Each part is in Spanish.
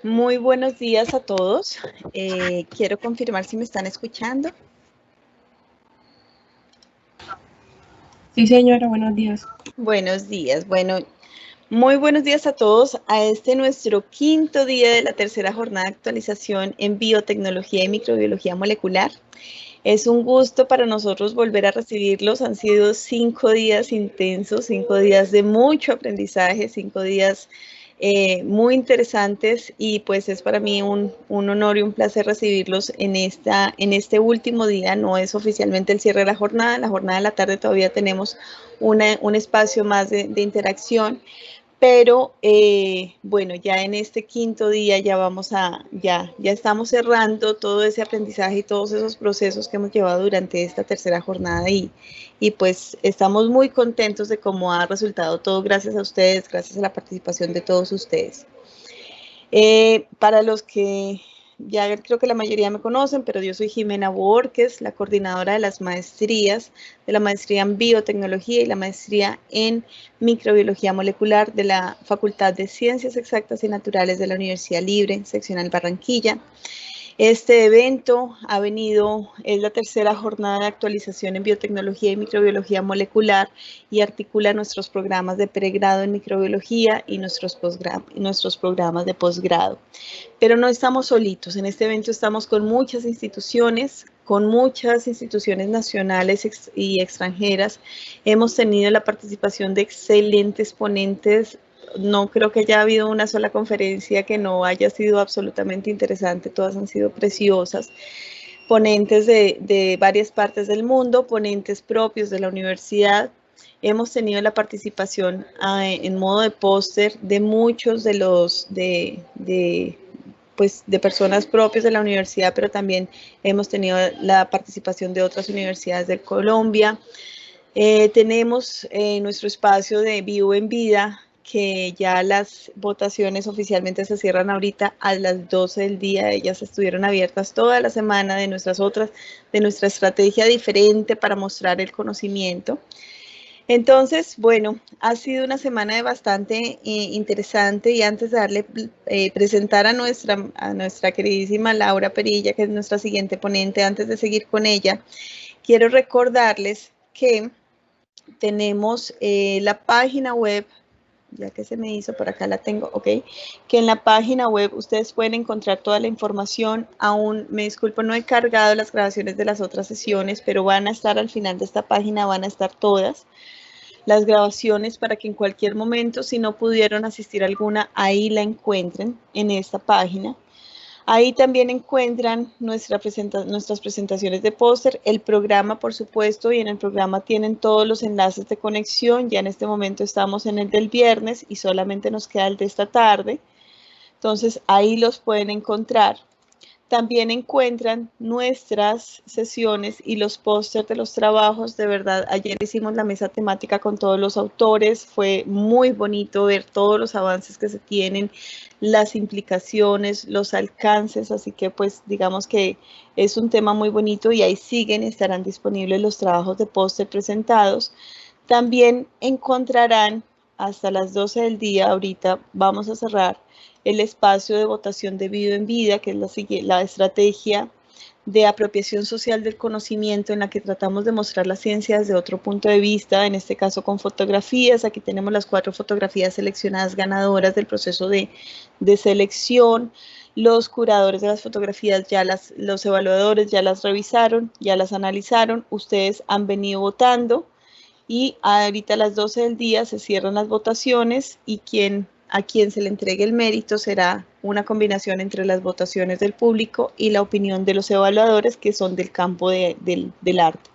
Muy buenos días a todos. Quiero confirmar si me están escuchando. Sí, señora, buenos días. Buenos días. Bueno, muy buenos días a todos a este nuestro quinto día de la tercera jornada de actualización en biotecnología y microbiología molecular. Es un gusto para nosotros volver a recibirlos. Han sido 5 días intensos, 5 días de mucho aprendizaje, 5 días muy interesantes y pues es para mí un honor y un placer recibirlos en este último día. No es oficialmente el cierre de la jornada de la tarde todavía tenemos un espacio más de interacción. Pero bueno, ya en este quinto día ya estamos cerrando todo ese aprendizaje y todos esos procesos que hemos llevado durante esta tercera jornada y pues estamos muy contentos de cómo ha resultado todo gracias a ustedes, gracias a la participación de todos ustedes. Para los que ya creo que la mayoría me conocen, pero yo soy Jimena Borges, la coordinadora de las maestrías, de la maestría en biotecnología y la maestría en microbiología molecular de la Facultad de Ciencias Exactas y Naturales de la Universidad Libre, seccional Barranquilla. Este evento es la tercera jornada de actualización en biotecnología y microbiología molecular y articula nuestros programas de pregrado en microbiología y nuestros programas de posgrado. Pero no estamos solitos, en este evento estamos con muchas instituciones nacionales y extranjeras. Hemos tenido la participación de excelentes ponentes. No creo que haya habido una sola conferencia que no haya sido absolutamente interesante, todas han sido preciosas. Ponentes de varias partes del mundo, ponentes propios de la universidad. Hemos tenido la participación en modo de póster de muchos pues, de personas propias de la universidad, pero también hemos tenido la participación de otras universidades de Colombia. Tenemos nuestro espacio de Vivo en Vida, que ya las votaciones oficialmente se cierran ahorita a las 12 del día. Ellas estuvieron abiertas toda la semana de nuestra estrategia diferente para mostrar el conocimiento. Entonces, bueno, ha sido una semana de bastante interesante y antes de darle presentar a nuestra queridísima Laura Perilla, que es nuestra siguiente ponente, antes de seguir con ella, quiero recordarles que tenemos la página web, ya que se me hizo, por acá la tengo, ok, que en la página web ustedes pueden encontrar toda la información. Aún, me disculpo, no he cargado las grabaciones de las otras sesiones, pero van a estar al final de esta página, van a estar todas las grabaciones para que en cualquier momento, si no pudieron asistir a alguna, ahí la encuentren en esta página. Ahí también encuentran nuestras presentaciones de póster, el programa, por supuesto, y en el programa tienen todos los enlaces de conexión. Ya en este momento estamos en el del viernes y solamente nos queda el de esta tarde. Entonces, ahí los pueden encontrar. También encuentran nuestras sesiones y los pósters de los trabajos. De verdad, ayer hicimos la mesa temática con todos los autores. Fue muy bonito ver todos los avances que se tienen, las implicaciones, los alcances. Así que pues digamos que es un tema muy bonito y ahí siguen, estarán disponibles los trabajos de póster presentados. También encontrarán hasta las 12 del día, ahorita vamos a cerrar el espacio de votación de Vivo en Vida, que es la estrategia de apropiación social del conocimiento en la que tratamos de mostrar la ciencia desde otro punto de vista, en este caso con fotografías. Aquí tenemos las 4 fotografías seleccionadas ganadoras del proceso de selección. Los curadores de las fotografías, los evaluadores ya las revisaron, ya las analizaron, ustedes han venido votando y ahorita a las 12 del día se cierran las votaciones y a quien se le entregue el mérito será una combinación entre las votaciones del público y la opinión de los evaluadores, que son del campo del arte.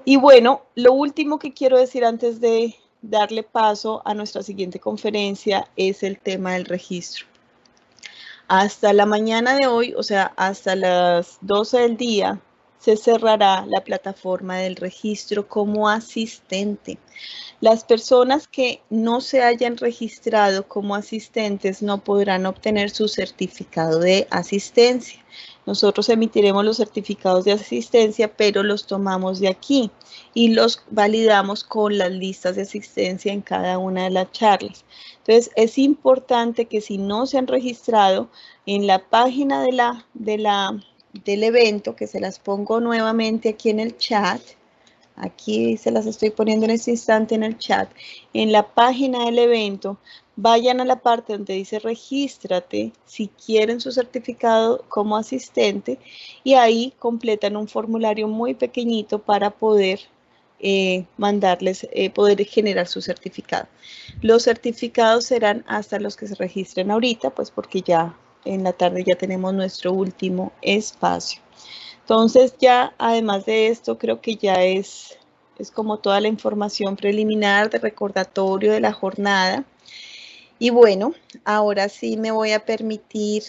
Y bueno, lo último que quiero decir antes de darle paso a nuestra siguiente conferencia es el tema del registro. Hasta la mañana de hoy, o sea, hasta las 12 del día, se cerrará la plataforma del registro como asistente. Las personas que no se hayan registrado como asistentes no podrán obtener su certificado de asistencia. Nosotros emitiremos los certificados de asistencia, pero los tomamos de aquí y los validamos con las listas de asistencia en cada una de las charlas. Entonces, es importante que si no se han registrado en la página del evento, que se las pongo nuevamente aquí en el chat, aquí se las estoy poniendo en este instante en el chat, en la página del evento, vayan a la parte donde dice regístrate si quieren su certificado como asistente y ahí completan un formulario muy pequeñito para poder mandarles, poder generar su certificado. Los certificados serán hasta los que se registren ahorita, pues porque ya en la tarde ya tenemos nuestro último espacio. Entonces ya, además de esto, creo que ya es como toda la información preliminar de recordatorio de la jornada. Y bueno, ahora sí me voy a permitir,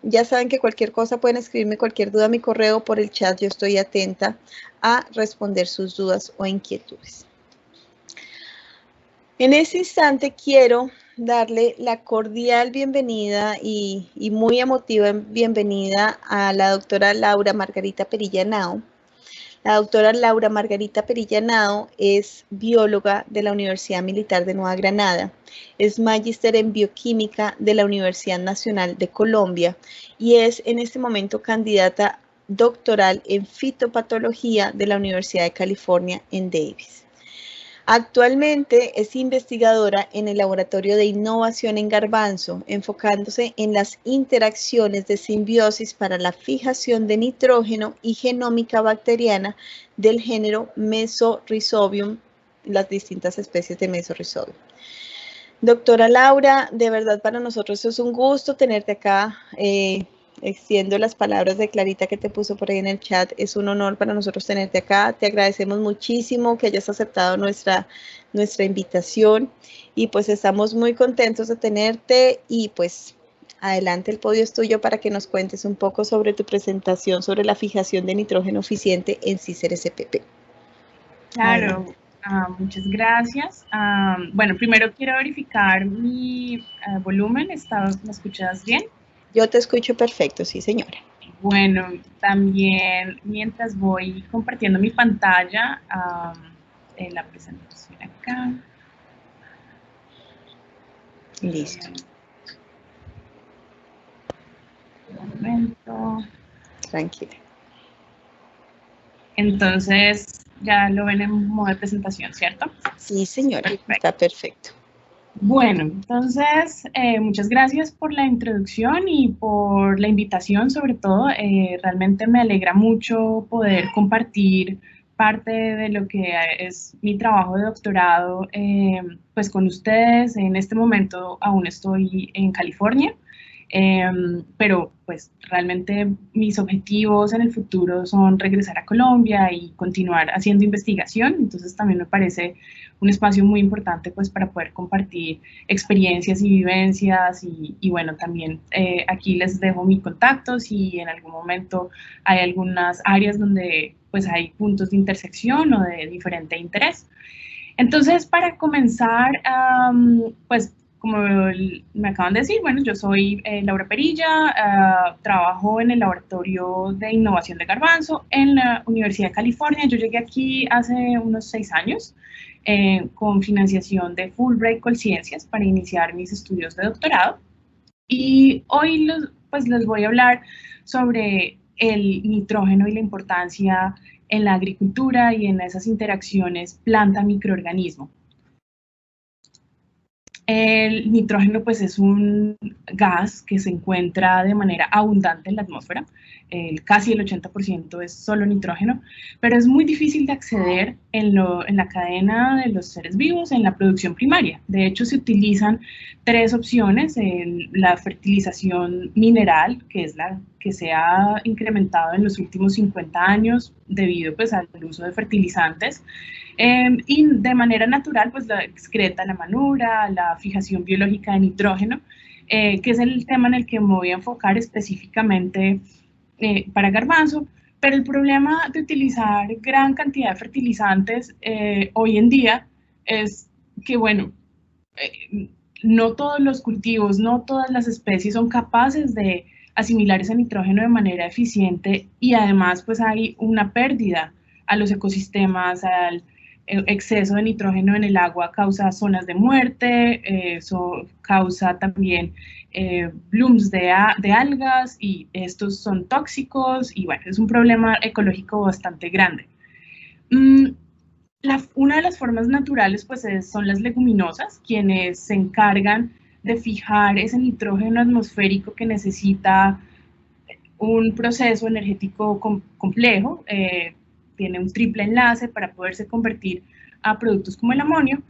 ya saben que cualquier cosa pueden escribirme cualquier duda a mi correo por el chat, yo estoy atenta a responder sus dudas o inquietudes. En este instante quiero darle la cordial bienvenida y muy emotiva bienvenida a la doctora Laura Margarita Perilla Henao. La doctora Laura Margarita Perilla Henao es bióloga de la Universidad Militar de Nueva Granada, es magíster en bioquímica de la Universidad Nacional de Colombia y es en este momento candidata doctoral en fitopatología de la Universidad de California en Davis. Actualmente es investigadora en el Laboratorio de Innovación en Garbanzo, enfocándose en las interacciones de simbiosis para la fijación de nitrógeno y genómica bacteriana del género Mesorhizobium, las distintas especies de Mesorhizobium. Doctora Laura, de verdad para nosotros es un gusto tenerte acá. Extiendo las palabras de Clarita que te puso por ahí en el chat. Es un honor para nosotros tenerte acá. Te agradecemos muchísimo que hayas aceptado nuestra invitación y pues estamos muy contentos de tenerte y pues adelante, el podio es tuyo para que nos cuentes un poco sobre tu presentación sobre la fijación de nitrógeno eficiente en Cicer-SPP. Claro, muchas gracias. Bueno, primero quiero verificar mi volumen. ¿Me escuchas bien? Yo te escucho perfecto, sí, señora. Bueno, también mientras voy compartiendo mi pantalla, en la presentación acá. Listo. Un momento. Tranquila. Entonces, ya lo ven en modo de presentación, ¿cierto? Sí, señora, está perfecto. Bueno, entonces, muchas gracias por la introducción y por la invitación, sobre todo. Realmente me alegra mucho poder compartir parte de lo que es mi trabajo de doctorado pues con ustedes. En este momento aún estoy en California, pero pues realmente mis objetivos en el futuro son regresar a Colombia y continuar haciendo investigación. Entonces también me parece un espacio muy importante pues para poder compartir experiencias y vivencias y bueno, también aquí les dejo mis contactos y en algún momento hay algunas áreas donde pues hay puntos de intersección o de diferente interés. Entonces, para comenzar, pues como me acaban de decir, bueno, yo soy Laura Perilla, trabajo en el Laboratorio de Innovación de Garbanzo en la Universidad de California. Yo llegué aquí hace unos 6 años con financiación de Fulbright Colciencias para iniciar mis estudios de doctorado. Y hoy pues les voy a hablar sobre el nitrógeno y la importancia en la agricultura y en esas interacciones planta-microorganismo. El nitrógeno pues es un gas que se encuentra de manera abundante en la atmósfera, casi el 80% es solo nitrógeno, pero es muy difícil de acceder en la cadena de los seres vivos, en la producción primaria. De hecho, se utilizan 3 opciones: la fertilización mineral, que es la que se ha incrementado en los últimos 50 años debido pues al uso de fertilizantes, y de manera natural pues la excreta la manura, la fijación biológica de nitrógeno, que es el tema en el que me voy a enfocar específicamente para garbanzo, Pero el problema de utilizar gran cantidad de fertilizantes hoy en día es que, bueno, no todos los cultivos, no todas las especies son capaces de asimilar ese nitrógeno de manera eficiente y además pues hay una pérdida a los ecosistemas, al exceso de nitrógeno en el agua causa zonas de muerte, eso causa también blooms de algas y estos son tóxicos y bueno, es un problema ecológico bastante grande. Una de las formas naturales pues son las leguminosas, quienes se encargan de fijar ese nitrógeno atmosférico que necesita un proceso energético complejo, tiene un triple enlace para poderse convertir a productos como el amonio,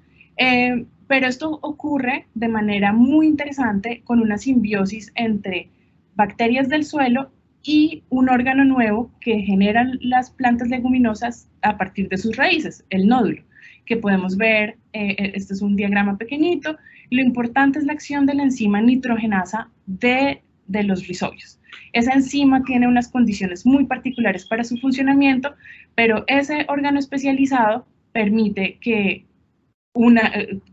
pero esto ocurre de manera muy interesante con una simbiosis entre bacterias del suelo y un órgano nuevo que generan las plantas leguminosas a partir de sus raíces, el nódulo, que podemos ver, este es un diagrama pequeñito, y lo importante es la acción de la enzima nitrogenasa de los rizodios. Esa enzima tiene unas condiciones muy particulares para su funcionamiento, pero ese órgano especializado permite que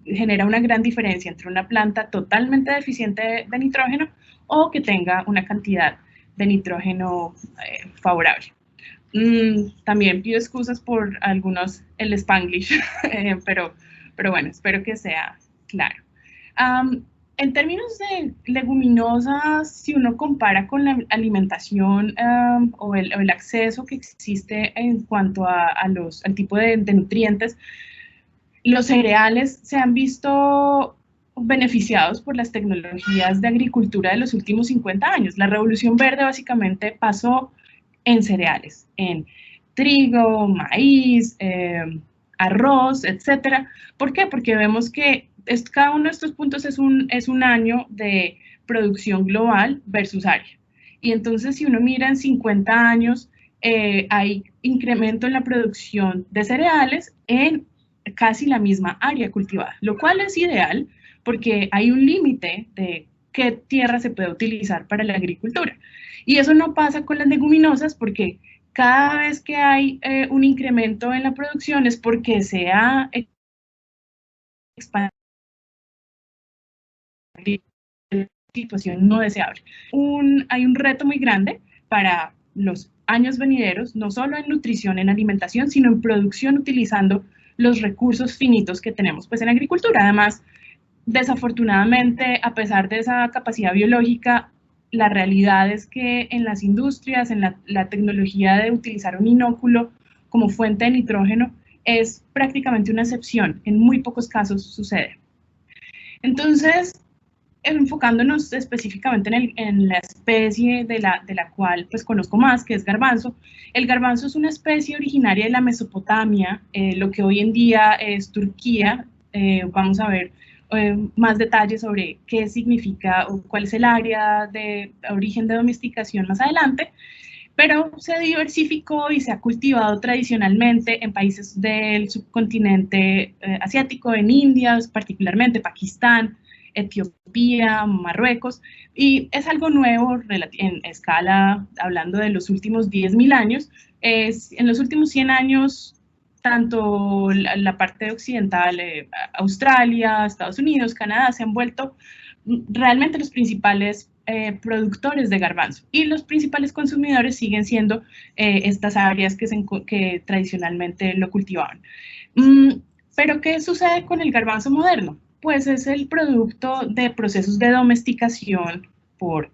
genera una gran diferencia entre una planta totalmente deficiente de nitrógeno o que tenga una cantidad de nitrógeno favorable. También pido excusas por algunos el Spanglish, pero bueno, espero que sea claro. En términos de leguminosas, si uno compara con la alimentación o el acceso que existe en cuanto al tipo de nutrientes, los cereales se han visto beneficiados por las tecnologías de agricultura de los últimos 50 años. La revolución verde básicamente pasó en cereales, en trigo, maíz, arroz, etcétera. ¿Por qué? Porque vemos que cada uno de estos puntos es un año de producción global versus área. Y entonces, si uno mira en 50 años, hay incremento en la producción de cereales en casi la misma área cultivada, lo cual es ideal porque hay un límite de qué tierra se puede utilizar para la agricultura. Y eso no pasa con las leguminosas porque cada vez que hay un incremento en la producción es porque se ha expandido una situación no deseable. Hay un reto muy grande para los años venideros, no solo en nutrición, en alimentación, sino en producción utilizando los recursos finitos que tenemos pues en agricultura. Además, desafortunadamente, a pesar de esa capacidad biológica, la realidad es que en las industrias, en la tecnología de utilizar un inóculo como fuente de nitrógeno es prácticamente una excepción, en muy pocos casos sucede. Entonces, enfocándonos específicamente en la especie de la cual pues conozco más, que es garbanzo. El garbanzo es una especie originaria de la Mesopotamia, lo que hoy en día es Turquía. Vamos a ver más detalles sobre qué significa o cuál es el área de origen de domesticación más adelante, pero se diversificó y se ha cultivado tradicionalmente en países del subcontinente asiático, en India, particularmente Pakistán, Etiopía, Marruecos, y es algo nuevo en escala, hablando de los últimos 10.000 años. En los últimos 100 años, tanto la parte occidental, Australia, Estados Unidos, Canadá, se han vuelto realmente los principales productores de garbanzo y los principales consumidores siguen siendo estas áreas que tradicionalmente lo cultivaban. Pero ¿qué sucede con el garbanzo moderno? Pues es el producto de procesos de domesticación por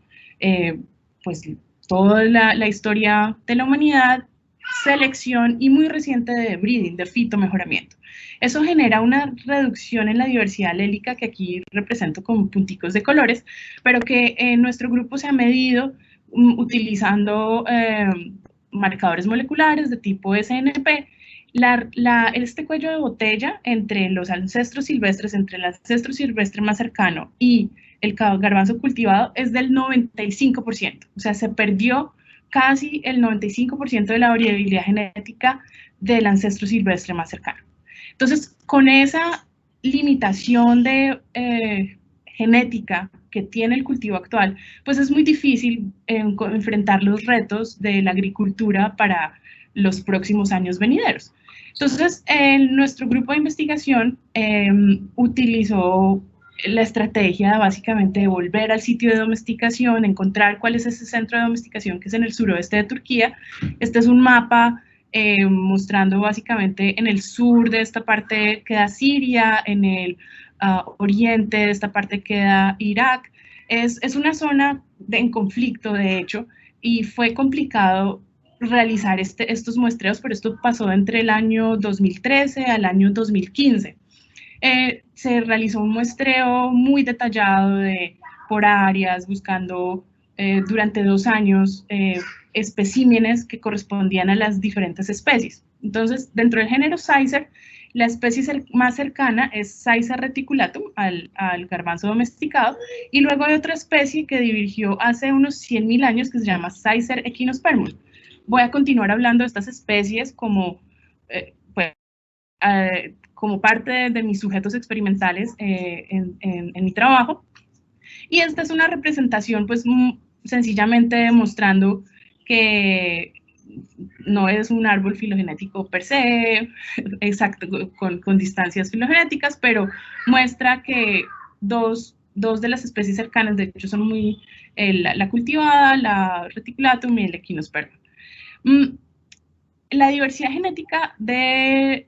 pues toda la historia de la humanidad, selección y muy reciente de breeding, de fitomejoramiento. Eso genera una reducción en la diversidad alélica que aquí represento con punticos de colores, pero que en nuestro grupo se ha medido utilizando marcadores moleculares de tipo SNP. Este cuello de botella entre los ancestros silvestres, entre el ancestro silvestre más cercano y el garbanzo cultivado es del 95%, o sea, se perdió casi el 95% de la variabilidad genética del ancestro silvestre más cercano. Entonces, con esa limitación de genética que tiene el cultivo actual, pues es muy difícil enfrentar los retos de la agricultura para los próximos años venideros. Entonces, nuestro grupo de investigación utilizó la estrategia básicamente de volver al sitio de domesticación, encontrar cuál es ese centro de domesticación que es en el suroeste de Turquía. Este es un mapa mostrando básicamente en el sur de esta parte queda Siria, en el oriente de esta parte queda Irak. Es una zona en conflicto, de hecho, y fue complicado realizar estos muestreos, pero esto pasó entre el año 2013 al año 2015. Se realizó un muestreo muy detallado por áreas, buscando durante 2 años especímenes que correspondían a las diferentes especies. Entonces, dentro del género Sizer, la especie más cercana es Sizer reticulatum, al garbanzo domesticado, y luego hay otra especie que divergió hace unos 100.000 años que se llama Sizer equinospermum. Voy a continuar hablando de estas especies como como parte de mis sujetos experimentales en mi trabajo. Y esta es una representación, pues, sencillamente demostrando que no es un árbol filogenético per se, exacto, con distancias filogenéticas, pero muestra que dos de las especies cercanas, de hecho, son muy, la cultivada, la reticulatum y el equinospermum. La diversidad genética de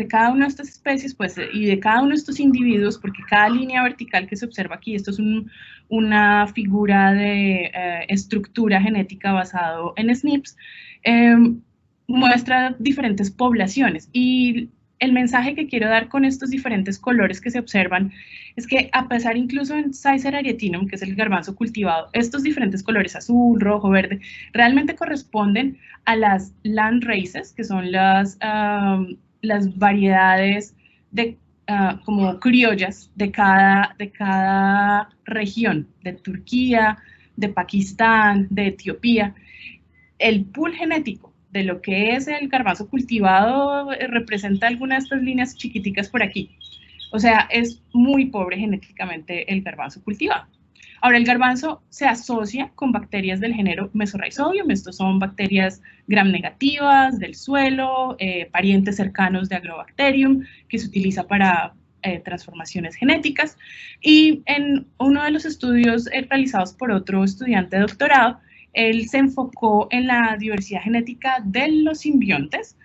cada una de estas especies, pues, y de cada uno de estos individuos, porque cada línea vertical que se observa aquí, esto es una figura de estructura genética basado en SNPs, muestra diferentes poblaciones. Y el mensaje que quiero dar con estos diferentes colores que se observan es que, a pesar incluso en Sizer arietinum, que es el garbanzo cultivado, estos diferentes colores, azul, rojo, verde, realmente corresponden a las land races, que son las variedades como criollas de cada región, de Turquía, de Pakistán, de Etiopía. El pool genético de lo que es el garbanzo cultivado representa algunas de estas líneas chiquiticas por aquí. O sea, es muy pobre genéticamente el garbanzo cultivado. Ahora, el garbanzo se asocia con bacterias del género Mesorhizobium. Estos son bacterias gram negativas del suelo, parientes cercanos de Agrobacterium, que se utiliza para transformaciones genéticas. Y en uno de los estudios realizados por otro estudiante de doctorado, él se enfocó en la diversidad genética de los simbiontes,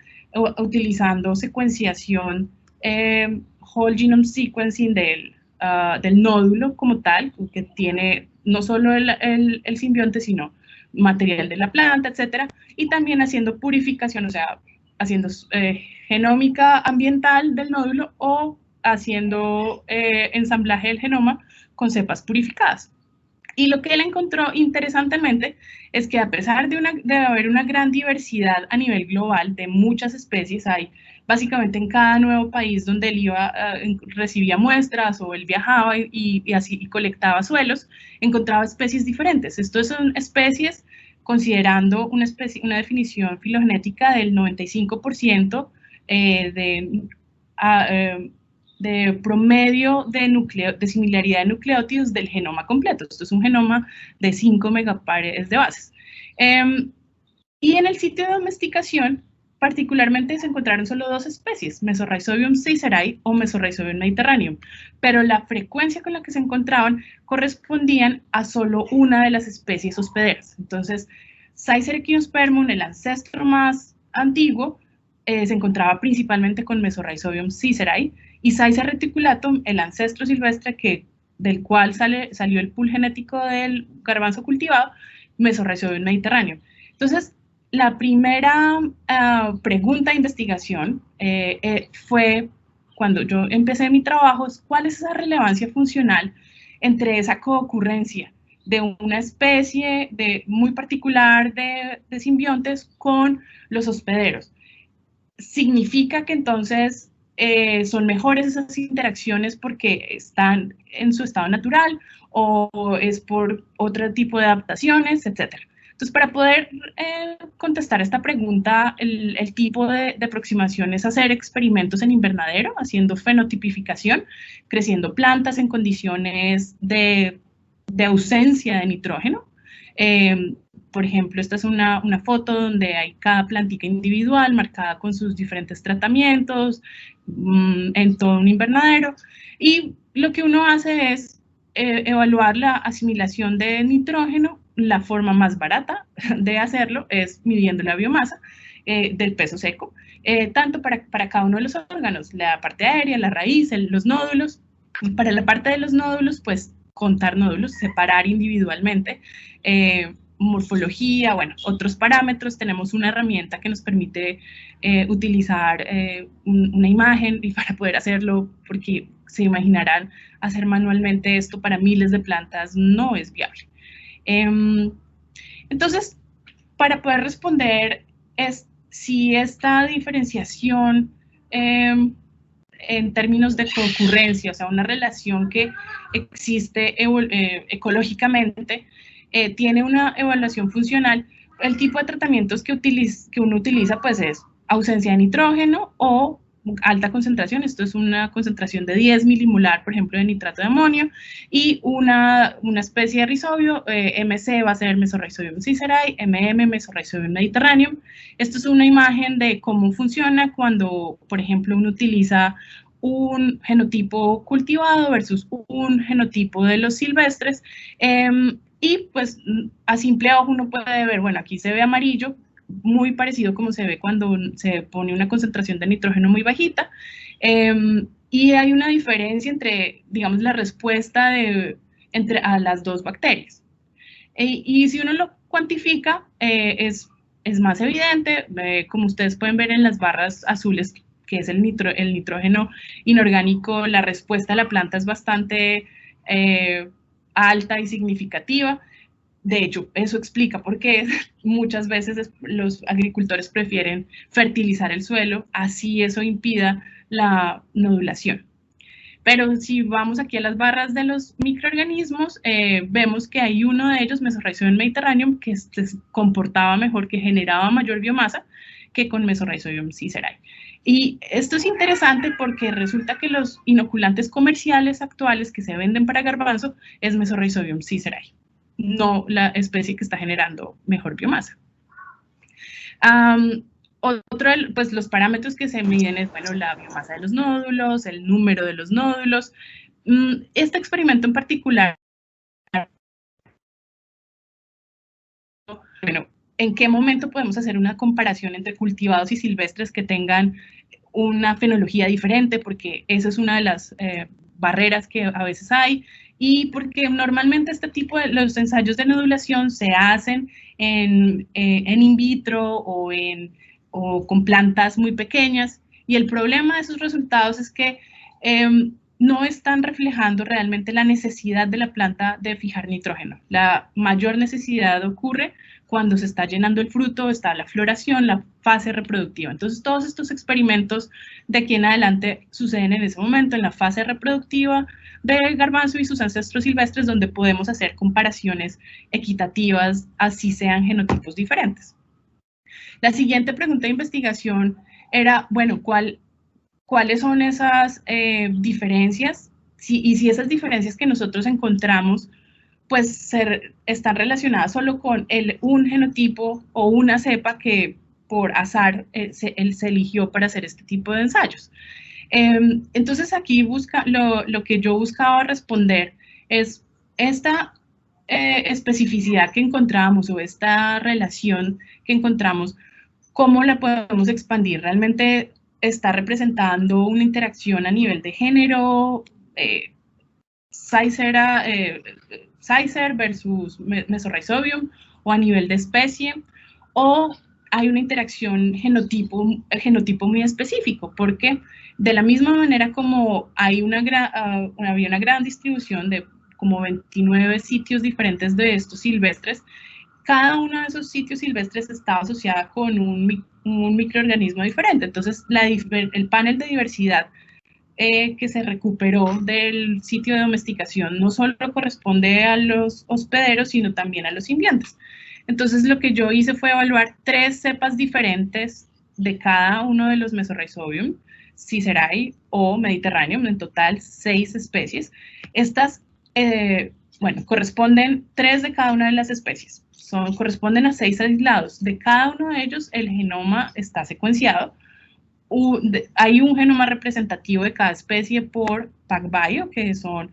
utilizando secuenciación, whole genome sequencing del nódulo como tal, que tiene no solo el simbionte, sino material de la planta, etcétera, y también haciendo purificación, o sea, haciendo genómica ambiental del nódulo o haciendo ensamblaje del genoma con cepas purificadas. Y lo que él encontró interesantemente es que, a pesar de haber una gran diversidad a nivel global de muchas especies, hay básicamente en cada nuevo país donde él recibía muestras o él viajaba y así colectaba suelos, encontraba especies diferentes. Estos son especies considerando una definición filogenética del 95% de promedio de similaridad de nucleótidos del genoma completo. Esto es un genoma de 5 megapares de bases. Y en el sitio de domesticación, particularmente se encontraron solo 2 especies, Mesorhizobium caesari o Mesorhizobium mediterraneum, pero la frecuencia con la que se encontraban correspondían a solo una de las especies hospederas. Entonces, Sizer equinospermum, el ancestro más antiguo, se encontraba principalmente con Mesorhizobium caesari, y Sizer reticulatum, el ancestro silvestre del cual salió el pool genético del garbanzo cultivado, Mesorhizobium mediterráneo. Entonces, la primera pregunta de investigación fue, cuando yo empecé mi trabajo, ¿cuál es esa relevancia funcional entre esa coocurrencia de una especie muy particular de simbiontes con los hospederos? ¿Significa que entonces son mejores esas interacciones porque están en su estado natural o es por otro tipo de adaptaciones, etcétera? Entonces, para poder contestar esta pregunta, el tipo de aproximación es hacer experimentos en invernadero, haciendo fenotipificación, creciendo plantas en condiciones de ausencia de nitrógeno. Por ejemplo, esta es una foto donde hay cada plantica individual marcada con sus diferentes tratamientos en todo un invernadero. Y lo que uno hace es evaluar la asimilación de nitrógeno. La forma más barata de hacerlo es midiendo la biomasa del peso seco, tanto para cada uno de los órganos, la parte aérea, la raíz, los nódulos. Para la parte de los nódulos, pues contar nódulos, separar individualmente, morfología, bueno, otros parámetros. Tenemos una herramienta que nos permite utilizar una imagen, y para poder hacerlo, porque se imaginarán, hacer manualmente esto para miles de plantas no es viable. Entonces, para poder responder si esta diferenciación en términos de concurrencia, o sea, una relación que existe ecológicamente, tiene una evaluación funcional, el tipo de tratamientos que uno utiliza pues es ausencia de nitrógeno o alta concentración. Esto es una concentración de 10 milimolar, por ejemplo, de nitrato de amonio, y una especie de rizobio. MC va a ser Mesorhizobium cicerae, MM Mesorhizobium mediterraneum. Esto es una imagen de cómo funciona cuando, por ejemplo, uno utiliza un genotipo cultivado versus un genotipo de los silvestres. Y pues a simple ojo uno puede ver, bueno, aquí se ve amarillo, muy parecido como se ve cuando se pone una concentración de nitrógeno muy bajita, y hay una diferencia entre, digamos, la respuesta a las dos bacterias. Y si uno lo cuantifica, es más evidente, como ustedes pueden ver en las barras azules, que es el nitrógeno inorgánico, la respuesta a la planta es bastante alta y significativa. De hecho, eso explica por qué muchas veces los agricultores prefieren fertilizar el suelo, así eso impida la nodulación. Pero si vamos aquí a las barras de los microorganismos, vemos que hay uno de ellos, Mesorhizobium mediterraneum, que se comportaba mejor, que generaba mayor biomasa que con Mesorhizobium cicerae. Y esto es interesante porque resulta que los inoculantes comerciales actuales que se venden para garbanzo es Mesorhizobium cicerae, no la especie que está generando mejor biomasa. Otro, pues los parámetros que se miden es, bueno, la biomasa de los nódulos, el número de los nódulos. Este experimento en particular, bueno, ¿en qué momento podemos hacer una comparación entre cultivados y silvestres que tengan una fenología diferente? Porque esa es una de las barreras que a veces hay, y porque normalmente este tipo de los ensayos de nodulación se hacen en in vitro o con plantas muy pequeñas, y el problema de esos resultados es que no están reflejando realmente la necesidad de la planta de fijar nitrógeno. La mayor necesidad ocurre cuando se está llenando el fruto, está la floración, la fase reproductiva. Entonces, todos estos experimentos de aquí en adelante suceden en ese momento, en la fase reproductiva del garbanzo y sus ancestros silvestres, donde podemos hacer comparaciones equitativas, así sean genotipos diferentes. La siguiente pregunta de investigación era, bueno, ¿cuáles son esas diferencias? Y si esas diferencias que nosotros encontramos pues están relacionadas solo con un genotipo o una cepa que por azar se eligió para hacer este tipo de ensayos. Entonces aquí lo que yo buscaba responder es esta especificidad que encontramos, o esta relación que encontramos, ¿cómo la podemos expandir? ¿Realmente está representando una interacción a nivel de género? Sizer versus Mesorhizobium, o a nivel de especie, o hay una interacción genotipo muy específico, porque de la misma manera como había una gran distribución de como 29 sitios diferentes de estos silvestres, cada uno de esos sitios silvestres estaba asociada con un microorganismo diferente. Entonces, el panel de diversidad que se recuperó del sitio de domesticación no solo corresponde a los hospederos, sino también a los simbiontes. Entonces lo que yo hice fue evaluar 3 cepas diferentes de cada uno de los Mesorhizobium, Cicerai o Mediterraneum, en total 6 especies. Estas, bueno, corresponden 3 de cada una de las especies. Corresponden a 6 aislados. De cada uno de ellos el genoma está secuenciado. Hay un genoma representativo de cada especie por PacBio, que son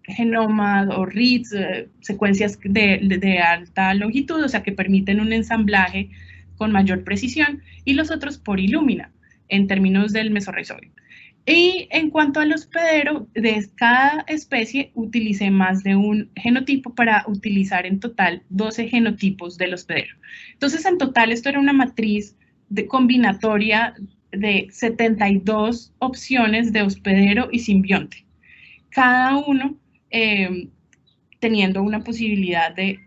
genomas o reads, secuencias de alta longitud, o sea, que permiten un ensamblaje con mayor precisión, y los otros por Illumina, en términos del Mesorhizobium. Y en cuanto al hospedero, de cada especie utilicé más de un genotipo para utilizar en total 12 genotipos del hospedero. Entonces, en total, esto era una matriz combinatoria de 72 opciones de hospedero y simbionte. Cada uno teniendo una posibilidad de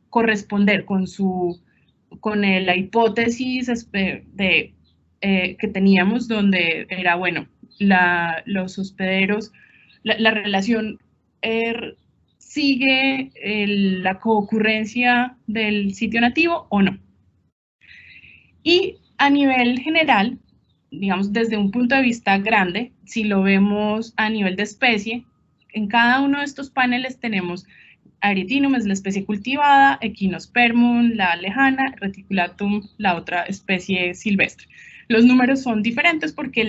corresponder con la hipótesis que teníamos, donde era, bueno, los hospederos, la relación sigue la coocurrencia del sitio nativo o no. Y a nivel general, digamos, desde un punto de vista grande, si lo vemos a nivel de especie, en cada uno de estos paneles tenemos Arietinum, es la especie cultivada, Echinospermum, la lejana, Reticulatum, la otra especie silvestre. Los números son diferentes porque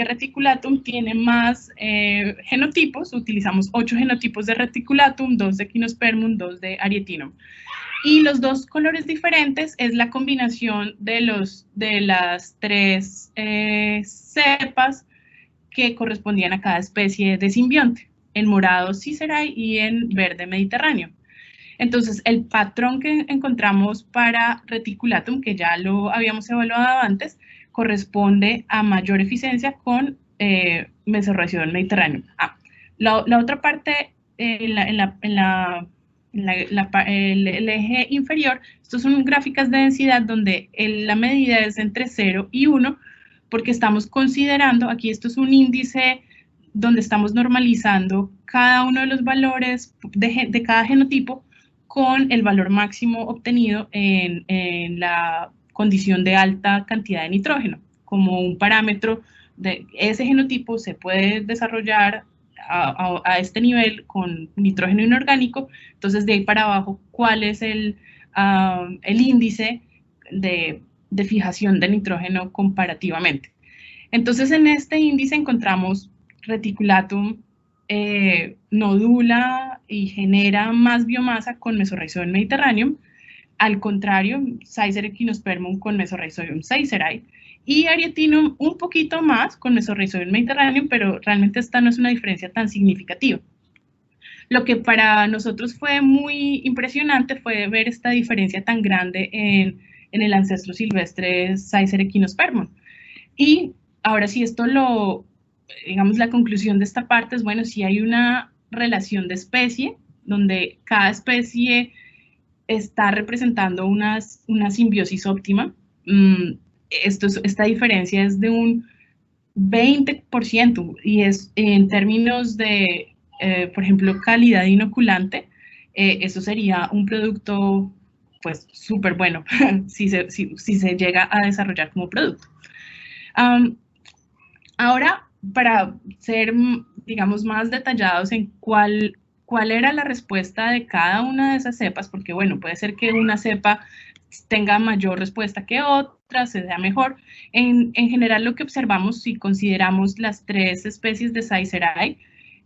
Reticulatum tiene más genotipos, utilizamos 8 genotipos de Reticulatum, 2 de Echinospermum, 2 de Arietinum. Y los 2 colores diferentes es la combinación de las 3 cepas que correspondían a cada especie de simbionte, en morado Cicerai y en verde Mediterráneo. Entonces, el patrón que encontramos para Reticulatum, que ya lo habíamos evaluado antes, corresponde a mayor eficiencia con Mesorhizobium Mediterráneo. La otra parte, el eje inferior, estos son gráficas de densidad donde la medida es entre 0 y 1, porque estamos considerando, aquí esto es un índice donde estamos normalizando cada uno de los valores de cada genotipo con el valor máximo obtenido en la condición de alta cantidad de nitrógeno. Como un parámetro de ese genotipo se puede desarrollar a este nivel con nitrógeno inorgánico, entonces de ahí para abajo, ¿cuál es el índice de fijación de nitrógeno comparativamente? Entonces en este índice encontramos Reticulatum nodula y genera más biomasa con Mesorhizobium Mediterraneum, al contrario, Cicer Echinospermum con Mesorhizobium cicerai, y Arietinum un poquito más con Mesorhizobium Mediterraneum, pero realmente esta no es una diferencia tan significativa. Lo que para nosotros fue muy impresionante fue ver esta diferencia tan grande en el ancestro silvestre Cicer Echinospermum. Y ahora sí, digamos, la conclusión de esta parte es, bueno, si hay una relación de especie, donde cada especie está representando una simbiosis óptima. Esta diferencia es de un 20%, y es en términos de, por ejemplo, calidad inoculante, eso sería un producto, pues, súper bueno si se llega a desarrollar como producto. Ahora, para ser, digamos, más detallados en cuál era la respuesta de cada una de esas cepas, porque, bueno, puede ser que una cepa tenga mayor respuesta que otra, se vea mejor. En general, lo que observamos, si consideramos las 3 especies de Cicerai,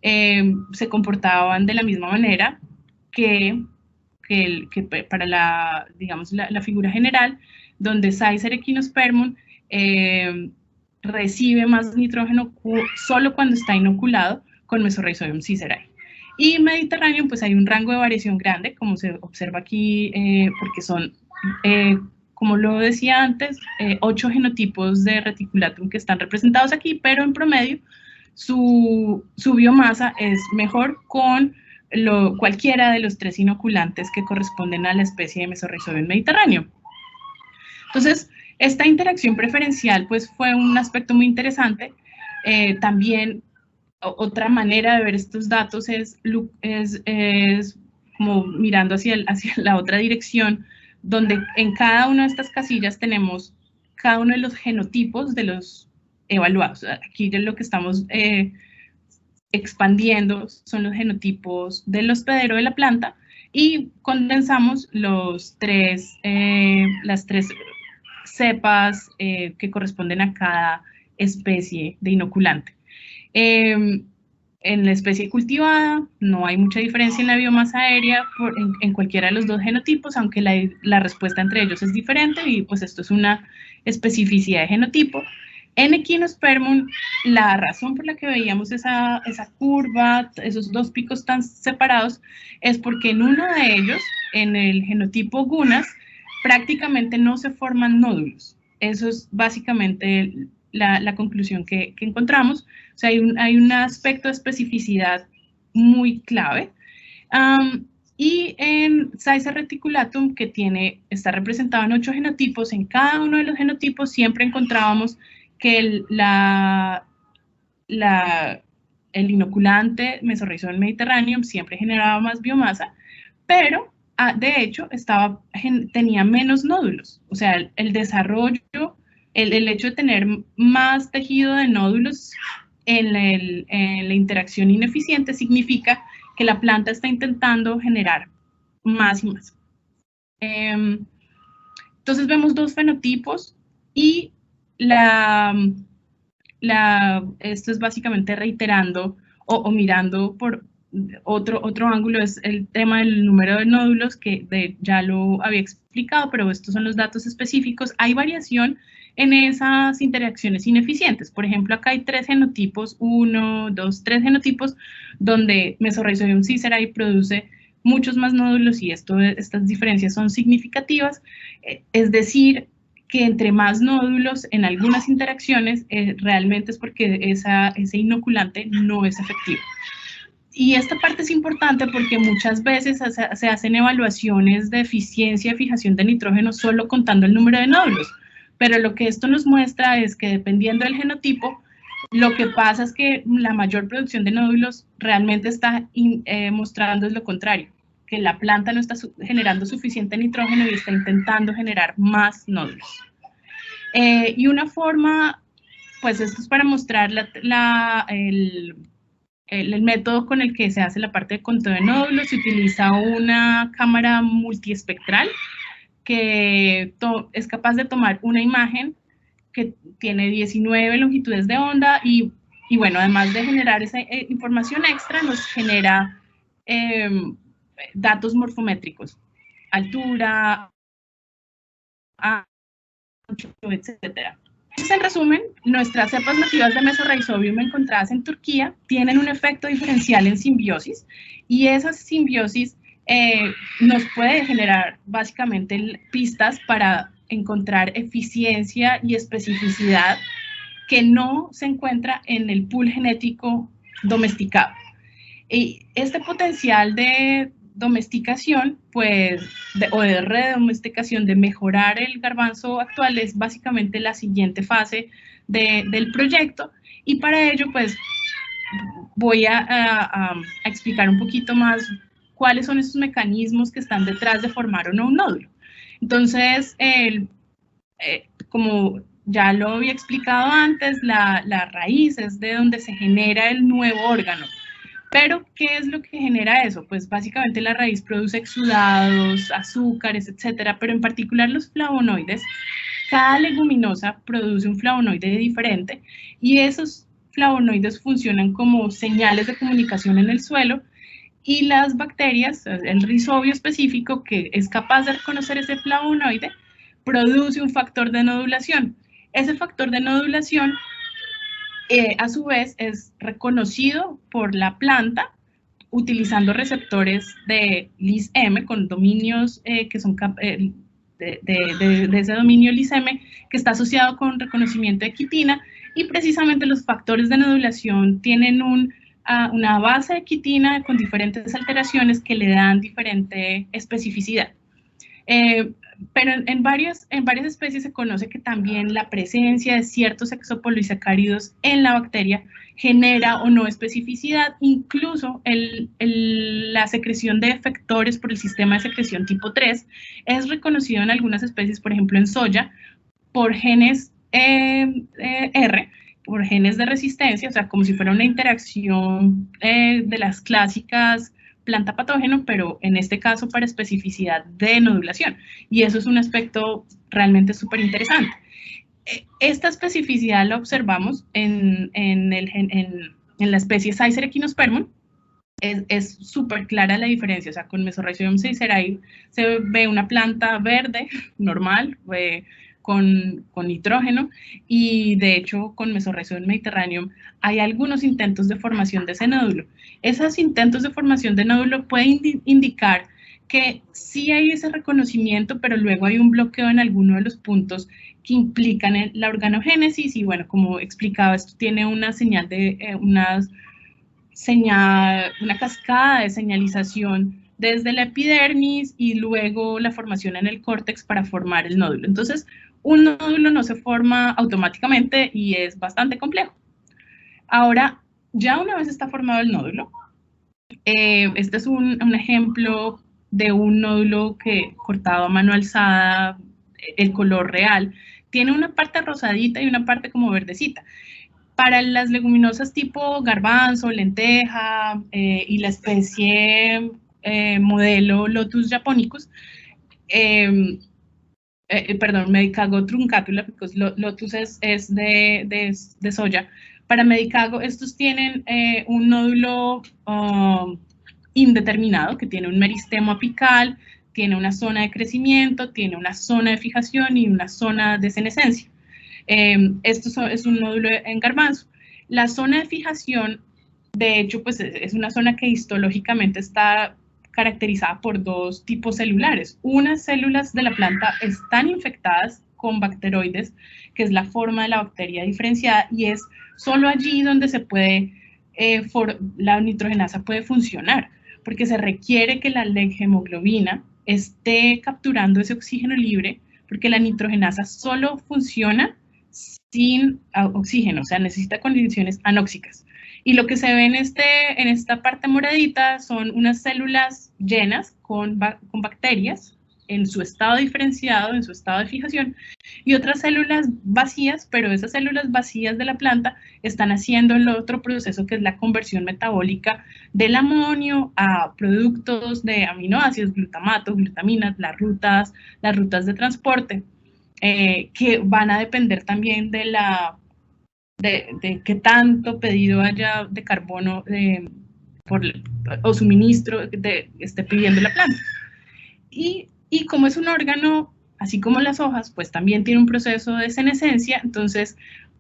se comportaban de la misma manera que para digamos, la figura general, donde Cicer Echinospermum recibe más nitrógeno solo cuando está inoculado con Mesorhizobium cicerai. Y Mediterráneo, pues hay un rango de variación grande, como se observa aquí, porque son, como lo decía antes, 8 genotipos de Reticulatum que están representados aquí, pero en promedio su biomasa es mejor con cualquiera de los 3 inoculantes que corresponden a la especie de Mesorhizobium Mediterráneo. Entonces, esta interacción preferencial pues fue un aspecto muy interesante. También otra manera de ver estos datos es como mirando hacia la otra dirección, donde en cada una de estas casillas tenemos cada uno de los genotipos de los evaluados. Aquí lo que estamos expandiendo son los genotipos del hospedero de la planta y condensamos las tres cepas que corresponden a cada especie de inoculante. En la especie cultivada no hay mucha diferencia en la biomasa aérea en cualquiera de los dos genotipos, aunque la respuesta entre ellos es diferente y pues esto es una especificidad de genotipo. En Echinuspermum, la razón por la que veíamos esa curva, esos dos picos tan separados, es porque en uno de ellos, en el genotipo Gunas, prácticamente no se forman nódulos. Eso es básicamente la conclusión que encontramos. O sea, hay un aspecto de especificidad muy clave. Y en Saiza reticulatum, que está representado en 8 genotipos, en cada uno de los genotipos siempre encontrábamos que el inoculante Mesorrhizoma mediterraneum siempre generaba más biomasa, pero de hecho tenía menos nódulos. O sea, el desarrollo, el hecho de tener más tejido de nódulos en la interacción ineficiente significa que la planta está intentando generar más y más. Entonces vemos dos fenotipos y esto es básicamente reiterando o mirando por otro ángulo, es el tema del número de nódulos, que ya lo había explicado, pero estos son los datos específicos. Hay variación en esas interacciones ineficientes. Por ejemplo, acá hay 3 genotipos, 1, 2, 3 genotipos, donde Mesorrhizobium sicerae produce muchos más nódulos y estas diferencias son significativas. Es decir, que entre más nódulos en algunas interacciones, realmente es porque ese inoculante no es efectivo. Y esta parte es importante porque muchas veces se hacen evaluaciones de eficiencia de fijación de nitrógeno solo contando el número de nódulos. Pero lo que esto nos muestra es que dependiendo del genotipo, lo que pasa es que la mayor producción de nódulos realmente está mostrando es lo contrario, que la planta no está generando suficiente nitrógeno y está intentando generar más nódulos. Y una forma, pues esto es para mostrar el método con el que se hace la parte de conteo de nódulos. Se utiliza una cámara multiespectral que es capaz de tomar una imagen que tiene 19 longitudes de onda y bueno, además de generar esa información extra, nos genera datos morfométricos, altura, ancho, etcétera. Entonces, en resumen, nuestras cepas nativas de Mesorrhizobium encontradas en Turquía tienen un efecto diferencial en simbiosis y esa simbiosis nos puede generar básicamente pistas para encontrar eficiencia y especificidad que no se encuentra en el pool genético domesticado. Y este potencial de domesticación, pues, o de redomesticación, de mejorar el garbanzo actual, es básicamente la siguiente fase del proyecto, y para ello, pues, voy a explicar un poquito más cuáles son esos mecanismos que están detrás de formar o no un nódulo. Entonces, como ya lo había explicado antes, la raíz es de donde se genera el nuevo órgano. Pero, ¿qué es lo que genera eso? Pues básicamente la raíz produce exudados, azúcares, etcétera, pero en particular los flavonoides. Cada leguminosa produce un flavonoide diferente y esos flavonoides funcionan como señales de comunicación en el suelo y las bacterias, el rizobio específico que es capaz de reconocer ese flavonoide, produce un factor de nodulación. Ese factor de nodulación a su vez es reconocido por la planta utilizando receptores de LIS-M con dominios que son de ese dominio LIS-M que está asociado con reconocimiento de quitina y precisamente los factores de nodulación tienen una base de quitina con diferentes alteraciones que le dan diferente especificidad. Pero en varias especies se conoce que también la presencia de ciertos exopolisacáridos en la bacteria genera o no especificidad, incluso el la secreción de efectores por el sistema de secreción tipo 3 es reconocido en algunas especies, por ejemplo en soya, por genes R, por genes de resistencia, o sea, como si fuera una interacción de las clásicas planta patógeno, pero en este caso para especificidad de nodulación. Y eso es un aspecto realmente súper interesante. Esta especificidad la observamos en la especie Seiser equinospermum. Es súper clara la diferencia, o sea, con Mesorrhizium seiserae se ve una planta verde, normal, con nitrógeno, y de hecho con Mesorrhizium mediterraneum hay algunos intentos de formación de ese nódulo. Esos intentos de formación de nódulo pueden indicar que sí hay ese reconocimiento, pero luego hay un bloqueo en alguno de los puntos que implican la organogénesis, y bueno, como explicaba, esto tiene una señal de una cascada de señalización desde la epidermis y luego la formación en el córtex para formar el nódulo. Entonces, un nódulo no se forma automáticamente y es bastante complejo. Ahora, ya una vez está formado el nódulo, este es un ejemplo de un nódulo que cortado a mano alzada, el color real, tiene una parte rosadita y una parte como verdecita. Para las leguminosas tipo garbanzo, lenteja y la especie modelo Lotus japonicus, perdón, Medicago truncatula, porque Lotus es de soya. Para Medicago, estos tienen un nódulo indeterminado, que tiene un meristemo apical, tiene una zona de crecimiento, tiene una zona de fijación y una zona de senescencia. Esto es un nódulo en garbanzo. La zona de fijación, de hecho, pues es una zona que histológicamente está caracterizada por dos tipos celulares. Unas células de la planta están infectadas con bacteroides, que es la forma de la bacteria diferenciada, y es solo allí donde se puede, la nitrogenasa puede funcionar, porque se requiere que la leghemoglobina esté capturando ese oxígeno libre, porque la nitrogenasa solo funciona sin oxígeno, o sea, necesita condiciones anóxicas. Y lo que se ve en esta parte moradita son unas células llenas con bacterias en su estado diferenciado, en su estado de fijación, y otras células vacías, pero esas células vacías de la planta están haciendo el otro proceso, que es la conversión metabólica del amonio a productos de aminoácidos, glutamato, glutaminas, las rutas de transporte, que van a depender también de qué tanto pedido haya de carbono o suministro esté pidiendo la planta. Y como es un órgano, así como las hojas, pues también tiene un proceso de senescencia. Entonces,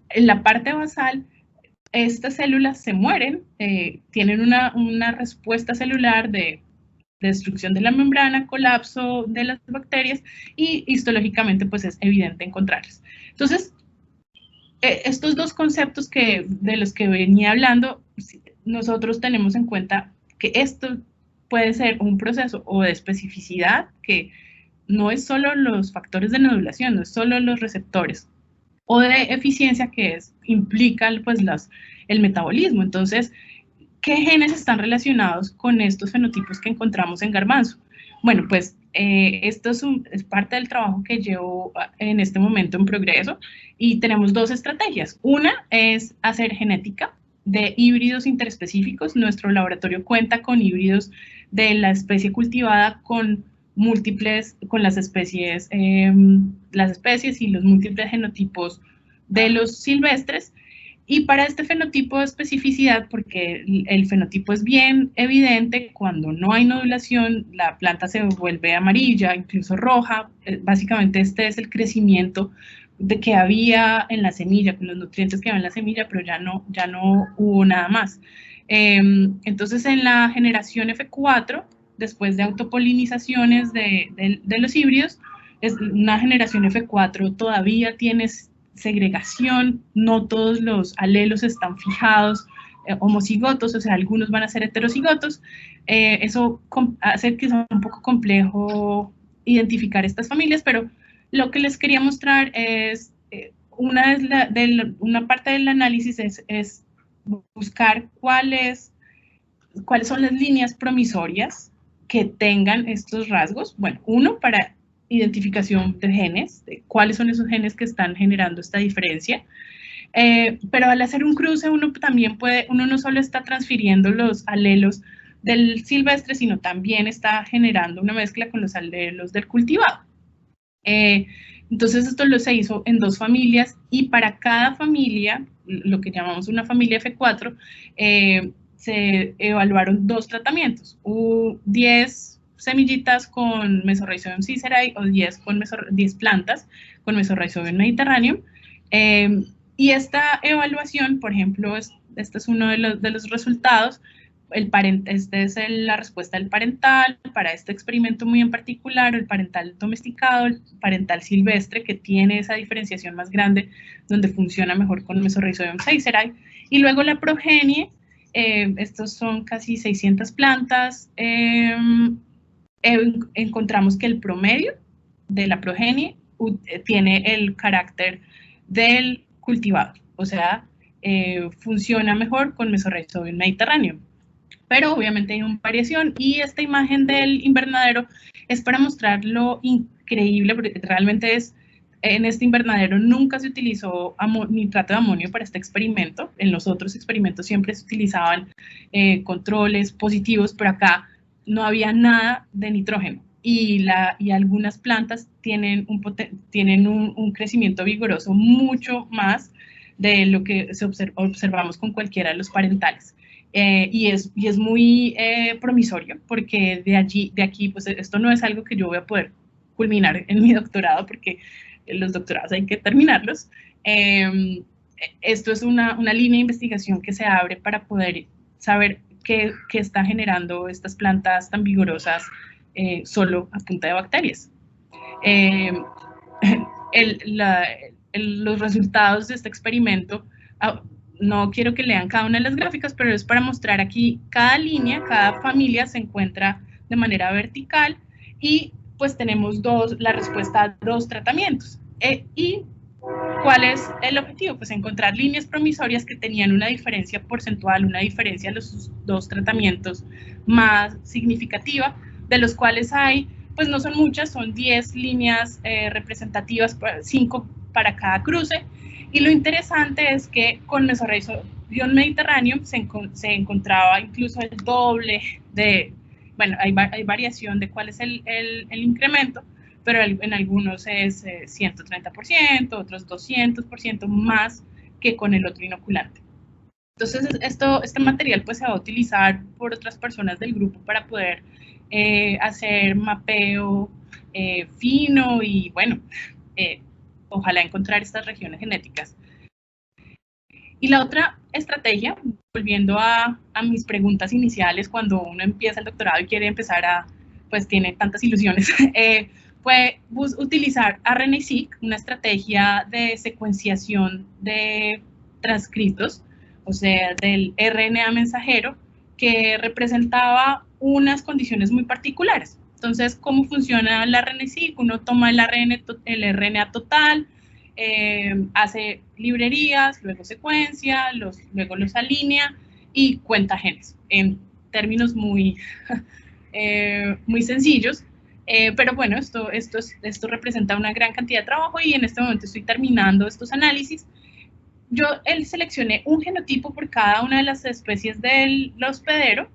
en la parte basal, estas células se mueren, tienen una respuesta celular de destrucción de la membrana, colapso de las bacterias, y histológicamente pues es evidente encontrarlas. Entonces, estos dos conceptos de los que venía hablando, nosotros tenemos en cuenta que esto puede ser un proceso o de especificidad, que no es solo los factores de nodulación, no es solo los receptores, o de eficiencia, que implica pues el metabolismo. Entonces, ¿qué genes están relacionados con estos fenotipos que encontramos en garbanzo? Bueno, pues esto es parte del trabajo que llevo en este momento en progreso, y tenemos dos estrategias. Una es hacer genética de híbridos interespecíficos. Nuestro laboratorio cuenta con híbridos de la especie cultivada con las especies y los múltiples genotipos de los silvestres. Y para este fenotipo de especificidad, porque el fenotipo es bien evidente, cuando no hay nodulación, la planta se vuelve amarilla, incluso roja. Básicamente este es el crecimiento que había en la semilla, con los nutrientes que había en la semilla, pero ya no hubo nada más. Entonces, en la generación F4, después de autopolinizaciones de los híbridos, una generación F4 todavía tiene segregación, no todos los alelos están fijados, homocigotos, o sea, algunos van a ser heterocigotos. Eso hace que sea un poco complejo identificar estas familias, pero lo que les quería mostrar es, una parte del análisis es buscar cuál es ¿cuáles son las líneas promisorias que tengan estos rasgos? Bueno, uno, para identificación de genes, de cuáles son esos genes que están generando esta diferencia. Pero al hacer un cruce, uno no solo está transfiriendo los alelos del silvestre, sino también está generando una mezcla con los alelos del cultivado. Entonces esto se hizo en 2 familias y para cada familia, lo que llamamos una familia F4, se evaluaron 2 tratamientos, 10 semillitas con Mesorrhizobium sicerae o 10 plantas con Mesorrhizobium mediterraneum. Y esta evaluación, por ejemplo, este es uno de los resultados. Esta es la respuesta del parental para este experimento muy en particular, el parental domesticado, el parental silvestre, que tiene esa diferenciación más grande, donde funciona mejor con Mesorrhizobium sicerae. Y luego la progenie, estos son casi 600 plantas. Encontramos que el promedio de la progenie tiene el carácter del cultivado, o sea, funciona mejor con Mesorrhizobium mediterraneum. Pero obviamente hay una variación y esta imagen del invernadero es para mostrar lo increíble, porque realmente en este invernadero nunca se utilizó nitrato de amonio para este experimento. En los otros experimentos siempre se utilizaban controles positivos, pero acá no había nada de nitrógeno. Y algunas plantas tienen un crecimiento vigoroso mucho más de lo que observamos con cualquiera de los parentales. Y es muy promisorio, porque de aquí, pues esto no es algo que yo voy a poder culminar en mi doctorado, porque los doctorados hay que terminarlos. Esto es una línea de investigación que se abre para poder saber qué está generando estas plantas tan vigorosas solo a punta de bacterias. Los resultados de este experimento, no quiero que lean cada una de las gráficas, pero es para mostrar aquí cada línea, cada familia se encuentra de manera vertical y pues tenemos la respuesta a 2 tratamientos. ¿Y cuál es el objetivo? Pues encontrar líneas promisorias que tenían una diferencia porcentual, una diferencia de los 2 tratamientos más significativa, de los cuales hay, pues no son muchas, son 10 líneas representativas, 5 para cada cruce. Y lo interesante es que con Mesorrhizobium mediterraneum se encontraba incluso el doble de, bueno, hay variación de cuál es el incremento, pero en algunos es 130%, otros 200% más que con el otro inoculante. Entonces, este material pues se va a utilizar por otras personas del grupo para poder hacer mapeo fino y, bueno, ojalá encontrar estas regiones genéticas. Y la otra estrategia, volviendo a mis preguntas iniciales, cuando uno empieza el doctorado y quiere empezar pues tiene tantas ilusiones, fue utilizar RNA-seq, una estrategia de secuenciación de transcritos, o sea, del RNA mensajero, que representaba unas condiciones muy particulares. Entonces, ¿cómo funciona la RNA-seq? Uno toma el RNA total, hace librerías, luego secuencia, luego los alinea y cuenta genes, en términos muy, muy sencillos. Pero bueno, esto representa una gran cantidad de trabajo y en este momento estoy terminando estos análisis. Yo seleccioné un genotipo por cada una de las especies del hospedero.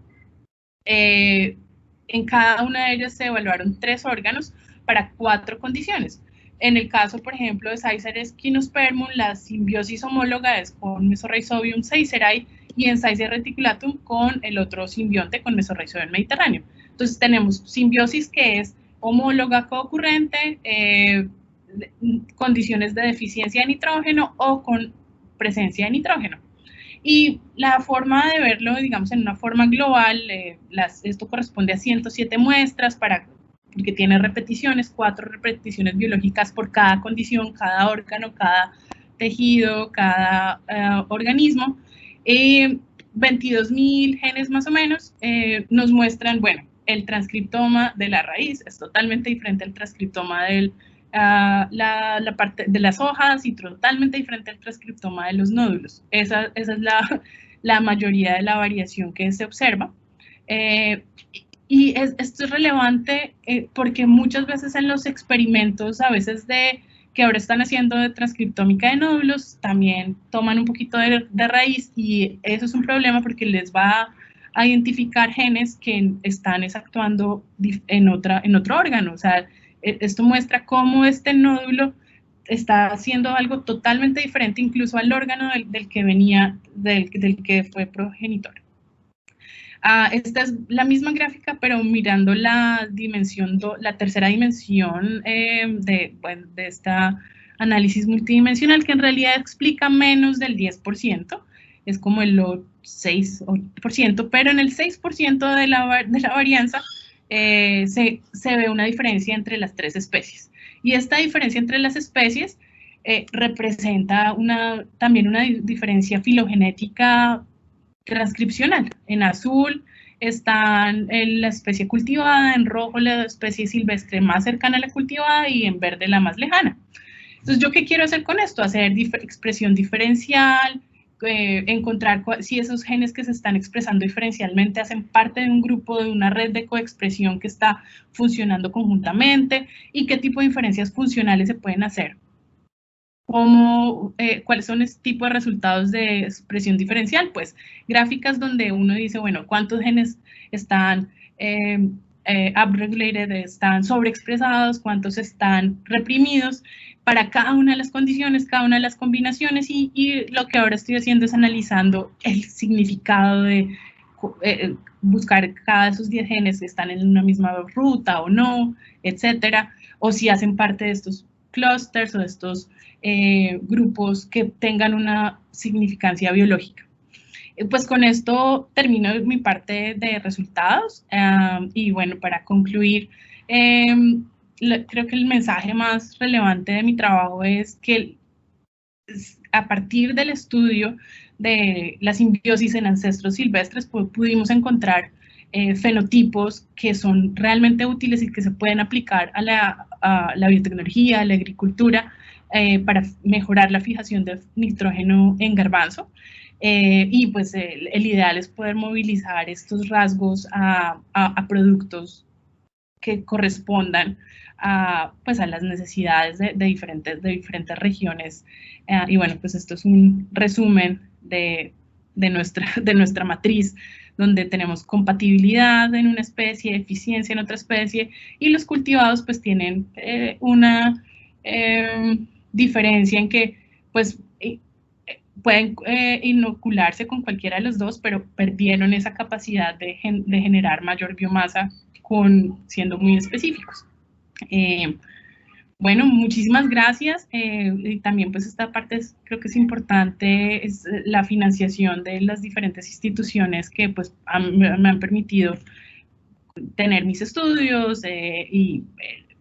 En cada una de ellas se evaluaron 3 órganos para 4 condiciones. En el caso, por ejemplo, de Séiceres gymnospermum, la simbiosis homóloga es con Mesorrhizobium sicerae y en Séiceres reticulatum con el otro simbionte, con Mesorrhizobium mediterraneum. Entonces tenemos simbiosis que es homóloga coocurrente, condiciones de deficiencia de nitrógeno o con presencia de nitrógeno. Y la forma de verlo, digamos, en una forma global, esto corresponde a 107 muestras porque tiene repeticiones, 4 repeticiones biológicas por cada condición, cada órgano, cada tejido, cada organismo. 22.000 genes más o menos nos muestran, bueno, el transcriptoma de la raíz es totalmente diferente al transcriptoma la parte de las hojas y totalmente diferente al transcriptoma de los nódulos. Esa es la mayoría de la variación que se observa. Esto es relevante porque muchas veces en los experimentos, a veces que ahora están haciendo de transcriptómica de nódulos, también toman un poquito de raíz, y eso es un problema porque les va a identificar genes que están actuando en otro órgano. O sea, esto muestra cómo este nódulo está haciendo algo totalmente diferente incluso al órgano del que fue progenitor. Esta es la misma gráfica, pero mirando la tercera dimensión de este análisis multidimensional, que en realidad explica menos del 10%, es como el 6%, pero en el 6% de la varianza se ve una diferencia entre las tres especies. Y esta diferencia entre las especies representa también una diferencia filogenética transcripcional. En azul están la especie cultivada, en rojo la especie silvestre más cercana a la cultivada y en verde la más lejana. Entonces, ¿yo qué quiero hacer con esto? Hacer expresión diferencial, encontrar si esos genes que se están expresando diferencialmente hacen parte de un grupo, de una red de coexpresión que está funcionando conjuntamente, y qué tipo de diferencias funcionales se pueden hacer. ¿Cuáles son este tipo de resultados de expresión diferencial? Pues gráficas donde uno dice, bueno, ¿cuántos genes están upregulated, están sobreexpresados, cuántos están reprimidos para cada una de las condiciones, cada una de las combinaciones? Y lo que ahora estoy haciendo es analizando el significado de buscar cada de esos 10 genes si están en una misma ruta o no, etcétera, o si hacen parte de estos clústeres o de estos grupos que tengan una significancia biológica. Pues con esto termino mi parte de resultados, y bueno, para concluir, creo que el mensaje más relevante de mi trabajo es que a partir del estudio de la simbiosis en ancestros silvestres pudimos encontrar fenotipos que son realmente útiles y que se pueden aplicar a la biotecnología, a la agricultura, para mejorar la fijación de nitrógeno en garbanzo. Y pues el ideal es poder movilizar estos rasgos a productos que correspondan pues a las necesidades de diferentes regiones. Y bueno, pues esto es un resumen de nuestra matriz, donde tenemos compatibilidad en una especie, eficiencia en otra especie, y los cultivados pues tienen una diferencia en que pues pueden inocularse con cualquiera de los dos, pero perdieron esa capacidad de generar mayor biomasa siendo muy específicos. Bueno, muchísimas gracias. Y también pues esta parte creo que es importante, es la financiación de las diferentes instituciones que pues me han permitido tener mis estudios y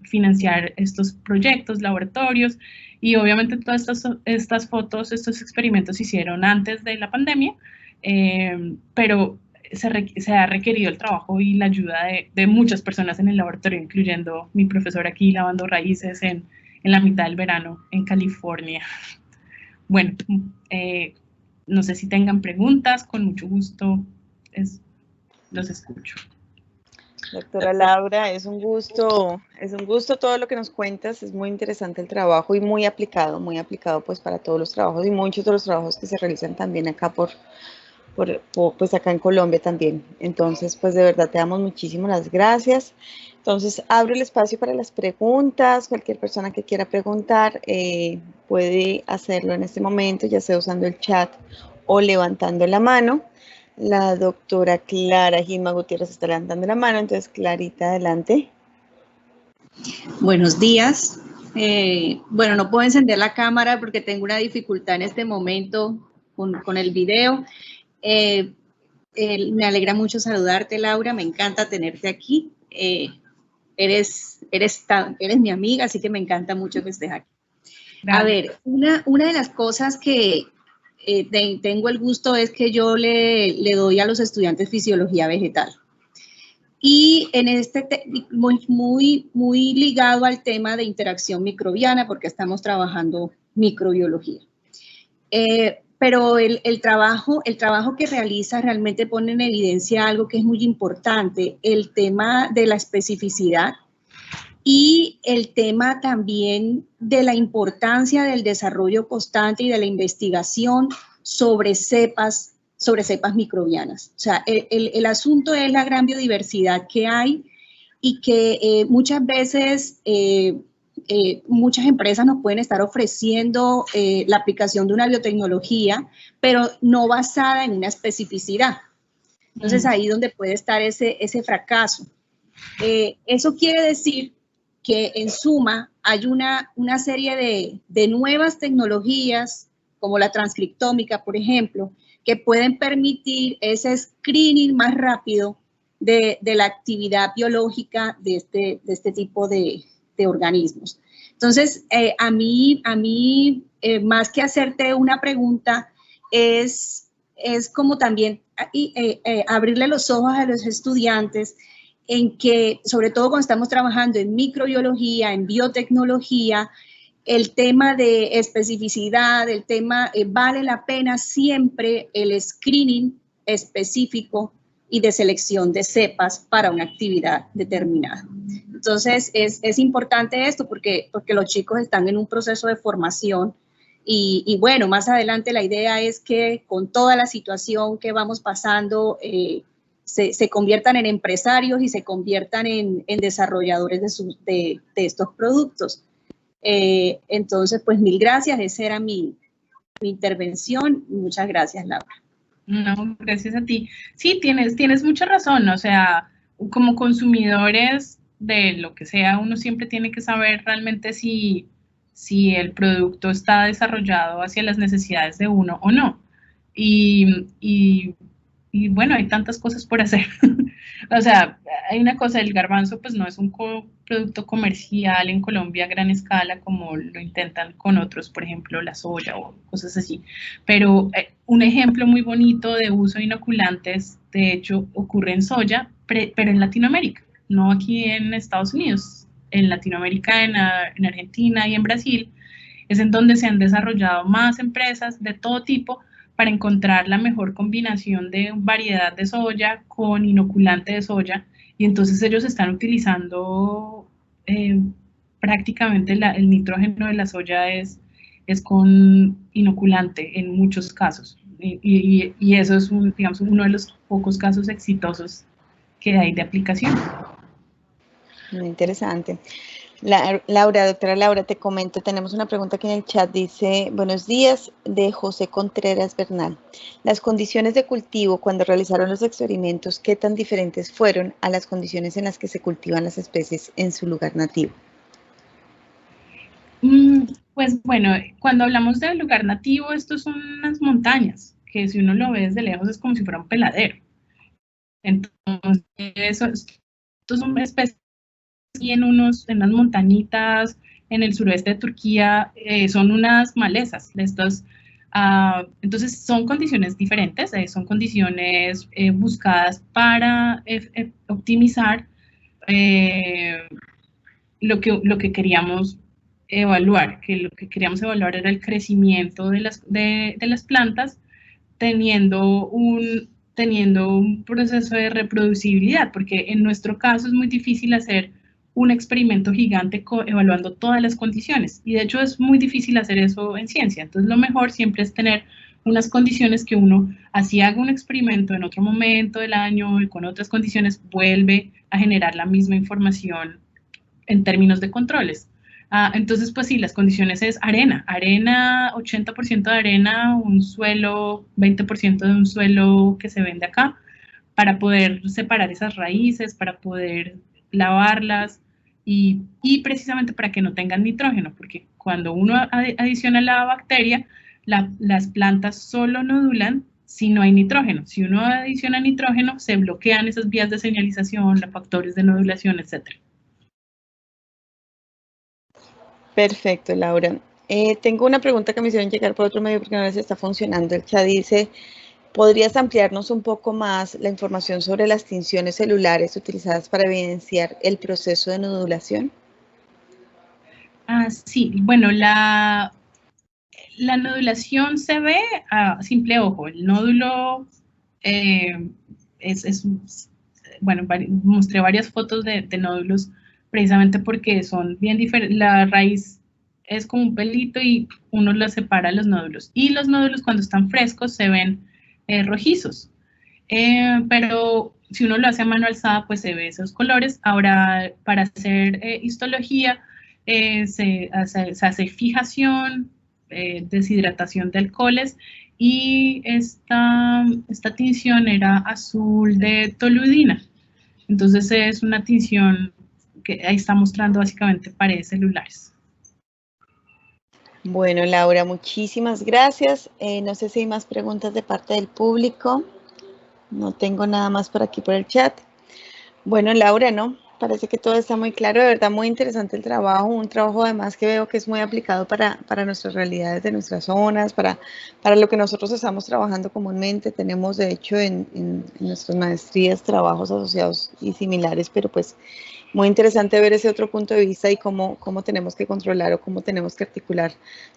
financiar estos proyectos, laboratorios, y obviamente todas estas fotos, estos experimentos se hicieron antes de la pandemia, pero se ha requerido el trabajo y la ayuda de muchas personas en el laboratorio, incluyendo mi profesor aquí lavando raíces en la mitad del verano en California. Bueno, no sé si tengan preguntas, con mucho gusto los escucho. Doctora Laura, es un gusto todo lo que nos cuentas, es muy interesante el trabajo y muy aplicado pues para todos los trabajos y muchos de los trabajos que se realizan también acá pues acá en Colombia también. Entonces, pues de verdad te damos muchísimas las gracias. Entonces, abro el espacio para las preguntas. Cualquier persona que quiera preguntar puede hacerlo en este momento, ya sea usando el chat o levantando la mano. La doctora Clara Gilma Gutiérrez está levantando la mano, entonces Clarita, adelante. Buenos días. Bueno, no puedo encender la cámara porque tengo una dificultad en este momento con el video. Me alegra mucho saludarte, Laura, me encanta tenerte aquí. Eres mi amiga, así que me encanta mucho que estés aquí. Gracias. A ver, una de las cosas que tengo el gusto es que yo le doy a los estudiantes fisiología vegetal. Y en muy ligado al tema de interacción microbiana, porque estamos trabajando microbiología. pero el trabajo que realiza realmente pone en evidencia algo que es muy importante, el tema de la especificidad y el tema también de la importancia del desarrollo constante y de la investigación sobre cepas microbianas. O sea, el asunto es la gran biodiversidad que hay y que muchas veces muchas empresas nos pueden estar ofreciendo la aplicación de una biotecnología, pero no basada en una especificidad. Entonces, ahí donde puede estar ese fracaso. Eso quiere decir que, en suma, hay una serie de nuevas tecnologías, como la transcriptómica, por ejemplo, que pueden permitir ese screening más rápido de la actividad biológica de este tipo de organismos. Entonces, a mí más que hacerte una pregunta, es como también abrirle los ojos a los estudiantes en que, sobre todo cuando estamos trabajando en microbiología, en biotecnología, el tema de especificidad, el tema, vale la pena siempre el screening específico y de selección de cepas para una actividad determinada. Entonces, es importante esto porque los chicos están en un proceso de formación y bueno, más adelante la idea es que con toda la situación que vamos pasando, se conviertan en empresarios y se conviertan en desarrolladores de estos productos. Entonces, pues mil gracias, esa era mi intervención. Muchas gracias, Laura. No, gracias a ti. Sí, tienes mucha razón, o sea, como consumidores de lo que sea, uno siempre tiene que saber realmente si el producto está desarrollado hacia las necesidades de uno o no. Y bueno, hay tantas cosas por hacer. O sea, hay una cosa, el garbanzo pues no es un producto comercial en Colombia a gran escala como lo intentan con otros, por ejemplo, la soya o cosas así. Pero un ejemplo muy bonito de uso de inoculantes, de hecho, ocurre en soya, pero en Latinoamérica, no aquí en Estados Unidos. En Latinoamérica, en Argentina y en Brasil, es en donde se han desarrollado más empresas de todo tipo para encontrar la mejor combinación de variedad de soya con inoculante de soya, y entonces ellos están utilizando prácticamente el nitrógeno de la soya es con inoculante en muchos casos, y eso es digamos, uno de los pocos casos exitosos que hay de aplicación. Muy interesante. Laura, doctora Laura, te comento, tenemos una pregunta aquí en el chat, dice, buenos días, de José Contreras Bernal. Las condiciones de cultivo cuando realizaron los experimentos, ¿qué tan diferentes fueron a las condiciones en las que se cultivan las especies en su lugar nativo? Pues bueno, cuando hablamos del lugar nativo, estos son unas montañas, que si uno lo ve desde lejos es como si fuera un peladero. Entonces, estos son especies y en unas montañitas en el suroeste de Turquía, son unas malezas. Entonces son condiciones diferentes, son condiciones buscadas para optimizar lo que queríamos evaluar, que lo que queríamos evaluar era el crecimiento de las plantas teniendo un proceso de reproducibilidad, porque en nuestro caso es muy difícil hacer un experimento gigante evaluando todas las condiciones, y de hecho es muy difícil hacer eso en ciencia. Entonces lo mejor siempre es tener unas condiciones que uno, así haga un experimento en otro momento del año y con otras condiciones, vuelve a generar la misma información en términos de controles. Entonces, pues sí, las condiciones es arena, 80% de arena, un suelo, 20% de un suelo que se vende acá, para poder separar esas raíces, para poder lavarlas y precisamente para que no tengan nitrógeno, porque cuando uno adiciona la bacteria, las plantas solo nodulan si no hay nitrógeno. Si uno adiciona nitrógeno, se bloquean esas vías de señalización, los factores de nodulación, etcétera. Perfecto, Laura. Tengo una pregunta que me hicieron llegar por otro medio porque no les está funcionando. El chat dice, ¿podrías ampliarnos un poco más la información sobre las tinciones celulares utilizadas para evidenciar el proceso de nodulación? Sí, bueno, la nodulación se ve a simple ojo. El nódulo bueno, mostré varias fotos de nódulos precisamente porque son bien diferentes. La raíz es como un pelito y uno lo separa los nódulos. Y los nódulos cuando están frescos se ven rojizos. Pero si uno lo hace a mano alzada, pues se ve esos colores. Ahora, para hacer histología, se hace fijación, deshidratación de alcoholes, y esta tinción era azul de toluidina. Entonces es una tinción que ahí está mostrando básicamente paredes celulares. Bueno, Laura, muchísimas gracias. No sé si hay más preguntas de parte del público. No tengo nada más por aquí por el chat. Bueno, Laura, ¿no? Parece que todo está muy claro, de verdad muy interesante el trabajo, un trabajo además que veo que es muy aplicado para nuestras realidades de nuestras zonas, para lo que nosotros estamos trabajando comúnmente. Tenemos de hecho en nuestras maestrías trabajos asociados y similares, pero pues muy interesante ver ese otro punto de vista y cómo tenemos que controlar o cómo tenemos que articular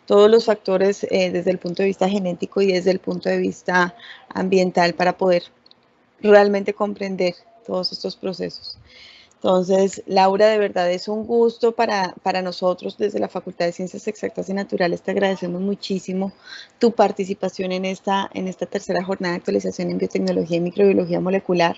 todos los factores desde el punto de vista genético y desde el punto de vista ambiental para poder realmente comprender todos estos procesos. Entonces, Laura, de verdad es un gusto para nosotros desde la Facultad de Ciencias Exactas y Naturales. Te agradecemos muchísimo tu participación en esta tercera jornada de actualización en biotecnología y microbiología molecular.